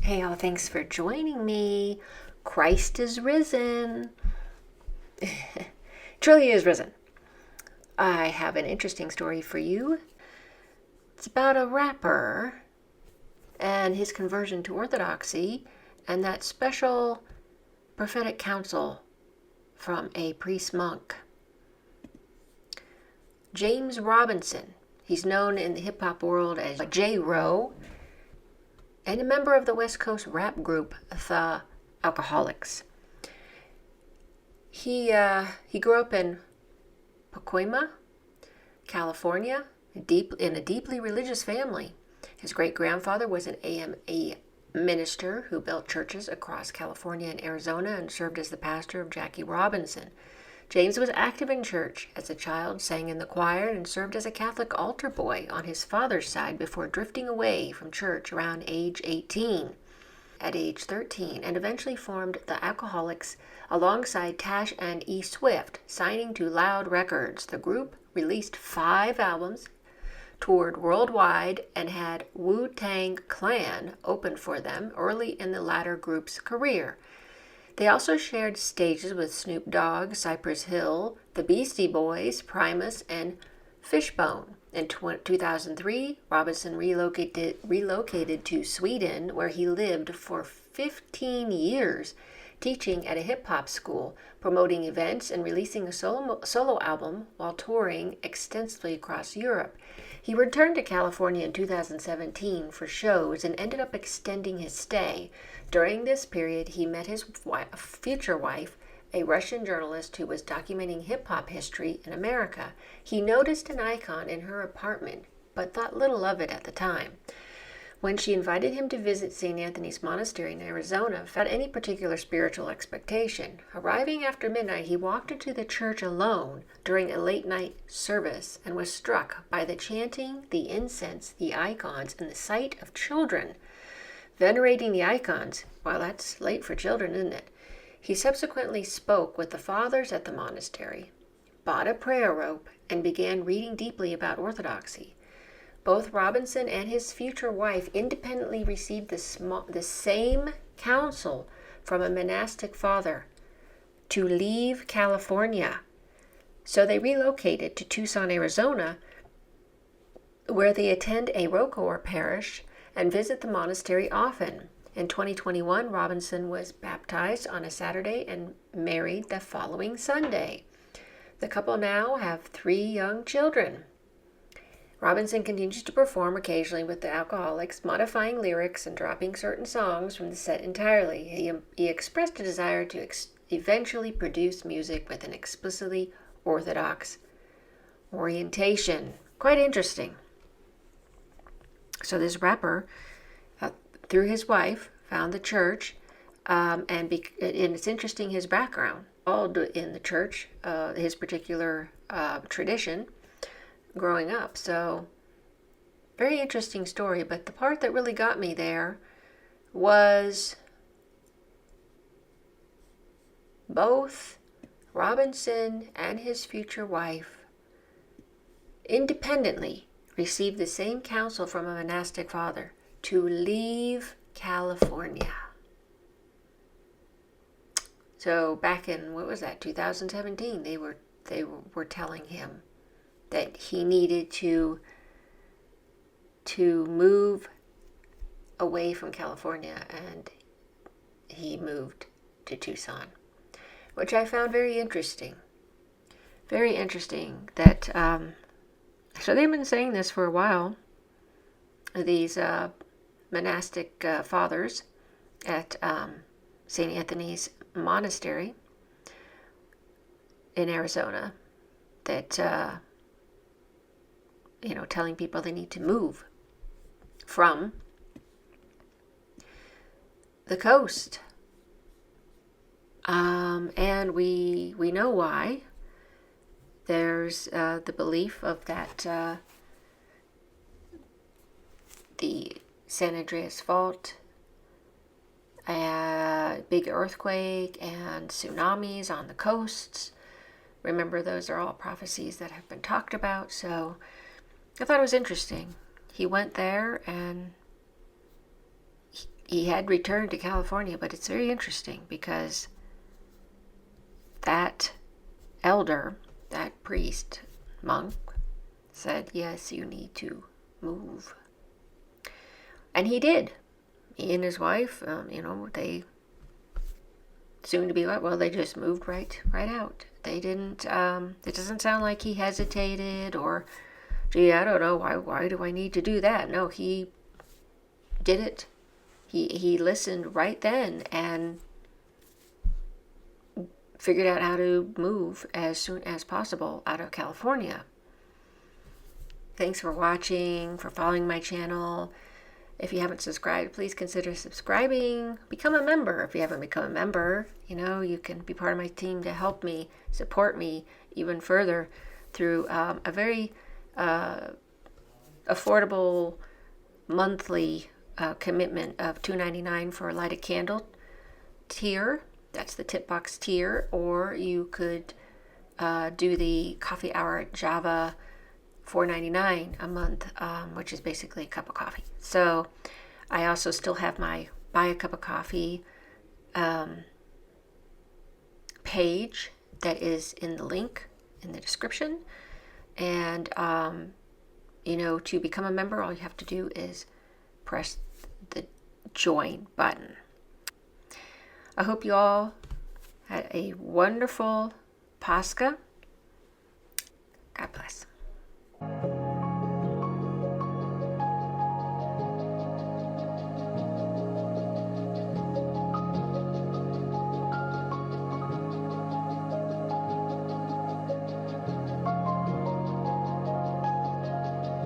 Hey, all, thanks for joining me. Christ is risen. Truly is risen. I have an interesting story for you. It's about a rapper and his conversion to Orthodoxy and that special prophetic counsel from a priest monk. James Robinson. He's known in the hip hop world as J. Rowe and a member of the West Coast rap group, the Alkoholiks. He grew up in Pacoima, California, in a deeply religious family. His great-grandfather was an AME minister who built churches across California and Arizona and served as the pastor of Jackie Robinson. James was active in church. As a child, sang in the choir and served as a Catholic altar boy on his father's side before drifting away from church around age 18. At age 13, and eventually formed the Alkoholiks alongside Tash and E. Swift, signing to Loud Records. The group released 5 albums, toured worldwide, and had Wu-Tang Clan open for them early in the latter group's career. They also shared stages with Snoop Dogg, Cypress Hill, the Beastie Boys, Primus, and Fishbone. In 2003, Robinson relocated to Sweden, where he lived for 15 years, teaching at a hip-hop school, promoting events, and releasing a solo album while touring extensively across Europe. He returned to California in 2017 for shows and ended up extending his stay. During this period, he met his future wife, a Russian journalist who was documenting hip-hop history in America. He noticed an icon in her apartment, but thought little of it at the time. When she invited him to visit St. Anthony's Monastery in Arizona, without any particular spiritual expectation, arriving after midnight, he walked into the church alone during a late-night service and was struck by the chanting, the incense, the icons, and the sight of children venerating the icons. Well, that's late for children, isn't it? He subsequently spoke with the fathers at the monastery, bought a prayer rope, and began reading deeply about Orthodoxy. Both Robinson and his future wife independently received the same counsel from a monastic father to leave California. So they relocated to Tucson, Arizona, where they attend a Rocor parish and visit the monastery often. In 2021, Robinson was baptized on a Saturday and married the following Sunday. The couple now have 3 young children. Robinson continues to perform occasionally with the Alkoholiks, modifying lyrics and dropping certain songs from the set entirely. He expressed a desire to eventually produce music with an explicitly Orthodox orientation. Quite interesting. So this rapper, through his wife, found the church, and it's interesting his background, all in the church, his particular tradition, growing up. So very interesting story, but the part that really got me there was both Robinson and his future wife independently received the same counsel from a monastic father to leave California. So back in, 2017, they were telling him that he needed to move away from California, and he moved to Tucson, which I found very interesting. Very interesting that, so they've been saying this for a while, these monastic fathers at St. Anthony's Monastery in Arizona, that telling people they need to move from the coast. And we know why. There's the belief of that the San Andreas Fault, a big earthquake, and tsunamis on the coasts. Remember, those are all prophecies that have been talked about, so I thought it was interesting. He went there and he had returned to California, but it's very interesting because that elder, that priest, monk, said, yes, you need to move. And he did. He and his wife, they soon to be well, they just moved right out. They didn't, it doesn't sound like he hesitated or, gee, I don't know, why do I need to do that? No, he did it. He listened right then and figured out how to move as soon as possible out of California. Thanks for watching, for following my channel. If you haven't subscribed, please consider subscribing. Become a member. If you haven't become a member, you can be part of my team to help me, support me even further through a very affordable monthly commitment of $2.99 for a lighted candle tier. That's the tip box tier. Or you could do the coffee hour at Java, $4.99 a month, which is basically a cup of coffee. So I also still have my buy a cup of coffee page that is in the link in the description. And, to become a member, all you have to do is press the join button. I hope you all had a wonderful Pascha. God bless.